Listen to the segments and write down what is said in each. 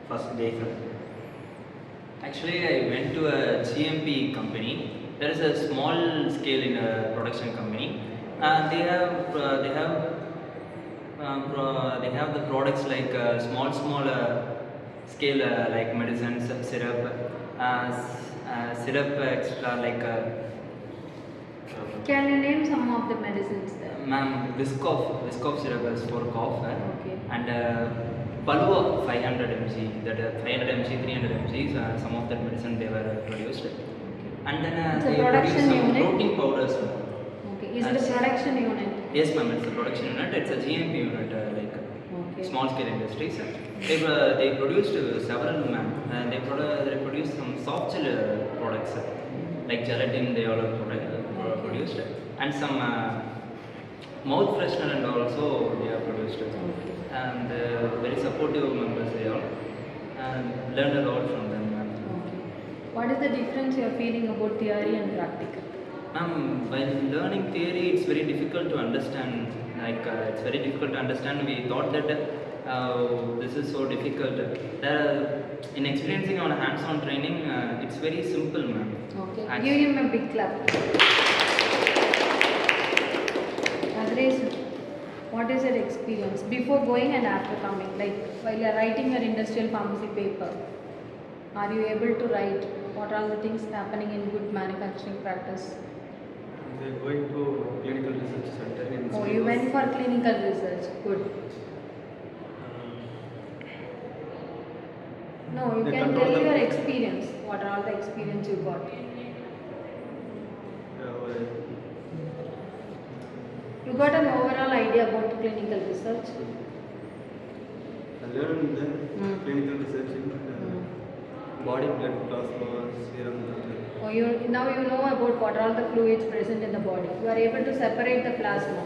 first day? Actually, I went to a GMP company. There is a small scale in a production company. They have the products like small scale like medicines, syrup extra like. Can you name some of the medicines there? Ma'am, Viscoff syrup is for cough, Okay. and Palua 500 mg, that 500 mg, 300 mg, some of that medicine they were produced. Okay. And then It's a they production produce some unit? protein powders. Okay. Is it a production unit? Yes, ma'am, it's a production unit. It's a GMP unit, like Okay. small scale industries. They produced several, ma'am. They produced some soft gel products like gelatin. They all produced, and some mouth freshener and also they are produced. Okay. And very supportive members they all, and learned a lot from them, ma'am. Okay. What is the difference you are feeling about theory and practical? Ma'am, when learning theory, it's very difficult to understand. Like it's very difficult to understand. We thought that this is so difficult. In experiencing on hands-on training, it's very simple, ma'am. Okay. Give him a big clap. Adres, what is your experience before going and after coming? Like while you are writing your industrial pharmacy paper, are you able to write what are the things happening in good manufacturing practice? They are going to clinical research center in. Oh, you went for clinical research. Good. No, you They can control tell the- your experience. What are all the experience you got? You got an overall idea about clinical research? I learned the clinical research in body blood plasma serum. Oh, now you know about what are all the fluids present in the body. You are able to separate the plasma.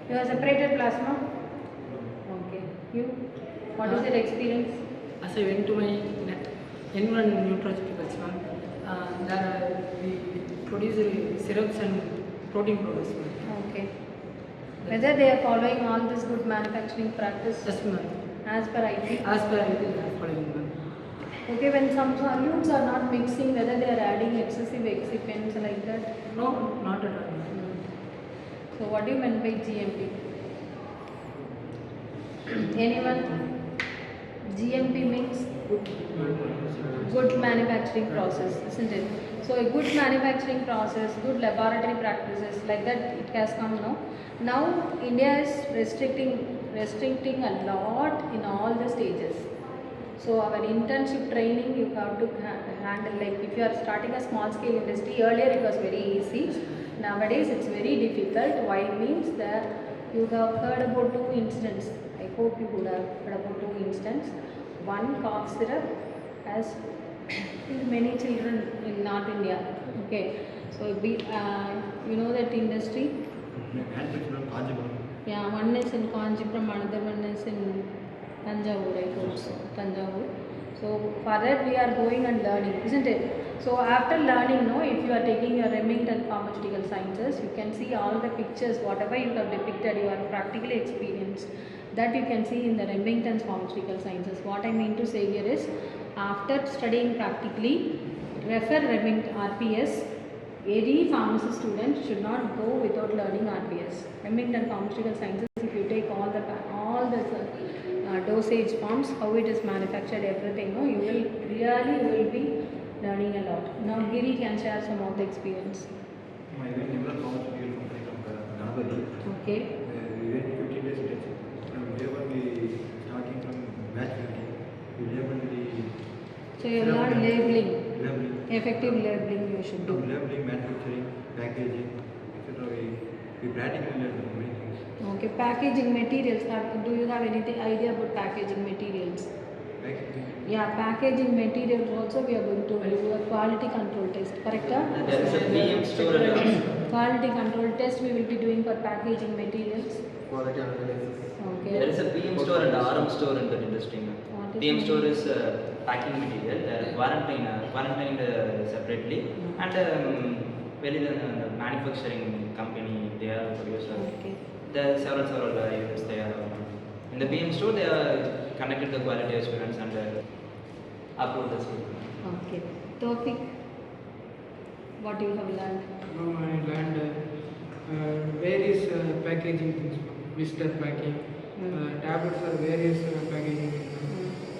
You have separated plasma? Okay. You? What is your experience? As I went to my N1 nutraceuticals, there we produce syrups and protein products. Okay. Whether they are following all this good manufacturing practice Yes, ma'am. as per IT? As per IT, they are following, ma'am. Okay, when some solutes are not mixing, whether they are adding excessive excipients like that? No, not at all, ma'am. So what do you mean by GMP? Anyone? GMP means good manufacturing process, isn't it? So a good manufacturing process, good laboratory practices, like that it has come now. Now India is restricting a lot in all the stages. So our internship training you have to handle, like if you are starting a small scale industry, earlier it was very easy. Nowadays it's very difficult. Why means that you have heard about 2 incidents. I hope you would have heard about 2 incidents. One, cough syrup has killed many children in North India. Okay, so you know that industry. Yeah, one is in Kanchipuram, another one is in Tanjavur, I hope so. Tanjavur. So for that we are going and learning, isn't it? So after learning, no, if you are taking your Remington Pharmaceutical Sciences, you can see all the pictures, whatever you have depicted, you are practically experienced. That you can see in the Remington Pharmaceutical Sciences. What I mean to say here is, after studying practically, refer Remington RPS. Any pharmacy student should not go without learning RPS. Remington Pharmaceutical Sciences, if you take all the dosage forms, how it is manufactured, everything, no, you will be learning a lot. Now Giri can share some of the experience. My Nimla pharmaceutical company from Ganapati. Okay. We went 15 days internship. From day one, we starting from batch making. We labeled the. So you learn labeling. Labeling. Effective labeling you should do. Labeling, manufacturing, packaging, etc. We practically learn many things. Okay, packaging materials. Do you have any idea about packaging materials? Packaging. Yeah, packaging materials also we are going to do a quality control test, correct? There is a PM store and Quality control test we will be doing for packaging materials. Quality analysis. Okay. there is a PM store and RM store in the industry. What is PM it? store is packing material, quarantined separately, and the manufacturing company they are producer. Okay. There are several units they are. In the PM store they are conducted the quality assurance and approved the scheme. Okay. Tawfiq, what you have learned? I learned various packaging things, blister packing, tablets are various packaging.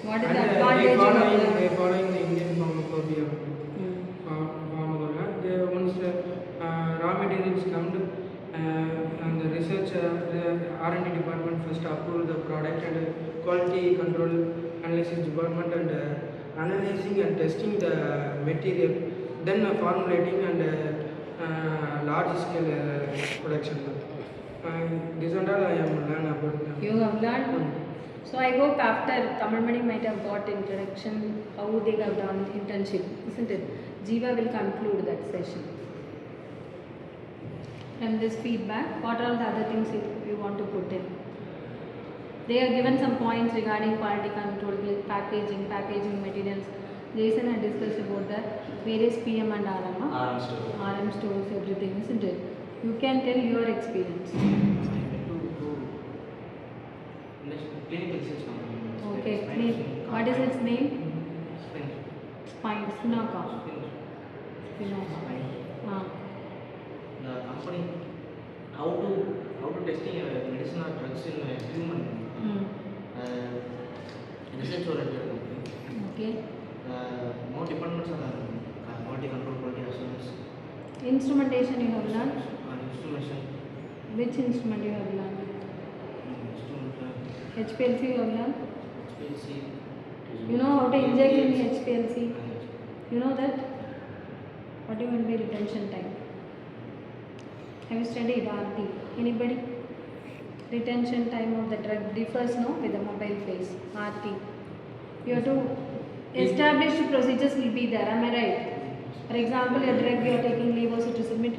What is And the advantage you have they learned? following the Indian pharmacopoeia. They once raw materials come and the research the R&D department first approved the product and quality control analysis department and analyzing and testing the material, then formulating and large scale production. This and all I am learn about. You have learned. So I hope after Tamil Mani might have got introduction how they have done internship, isn't it? Jeeva will conclude that session. From this feedback, what are the other things you want to put in? They have given some points regarding quality control, packaging materials. Jason had discussed about the various PM and RM stores, everything, isn't it? You can tell your experience. Clinical system. Okay, what is its name? Spine, Spinoca. The company, how to testing medicine or drugs in human research oriented company. Okay. More departments are quality control, quality assurance. Instrumentation you have learned? Instrumentation. Which instrument you have learned? HPLC you have learned? HPLC. You know how to inject in HPLC? You know that? What do you mean by retention time? Have you studied RT? Anybody? Retention time of the drug differs no with the mobile phase. RT. You have to established procedures will be there. Am I right? For example, a drug you are taking levocetirizumab,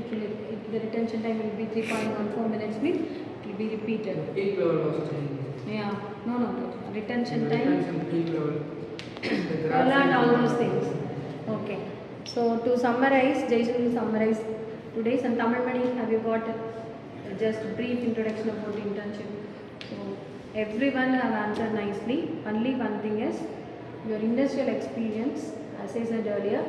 the retention time will be 3.14 minutes. Means it will be repeated. Peak level was changed. Yeah. No. Retention time. Retention peak level. You learned all those things. Okay. So to summarize, Jason will summarize today's and Tamil Mani. Have you got just brief introduction about internship? So everyone have answered nicely. Only one thing is your industrial experience. As I said earlier,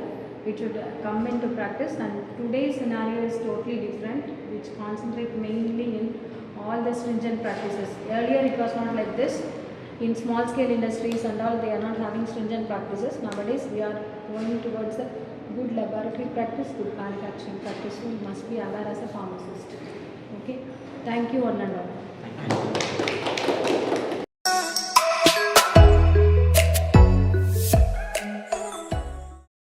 it should come into practice. And today's scenario is totally different, which concentrate mainly in all the stringent practices. Earlier it was not like this. In small scale industries and all, they are not having stringent practices. Nowadays we are going towards a good laboratory practice, good manufacturing practice. So we must be aware as a pharmacist. Okay. Thank you one and all. Thank you.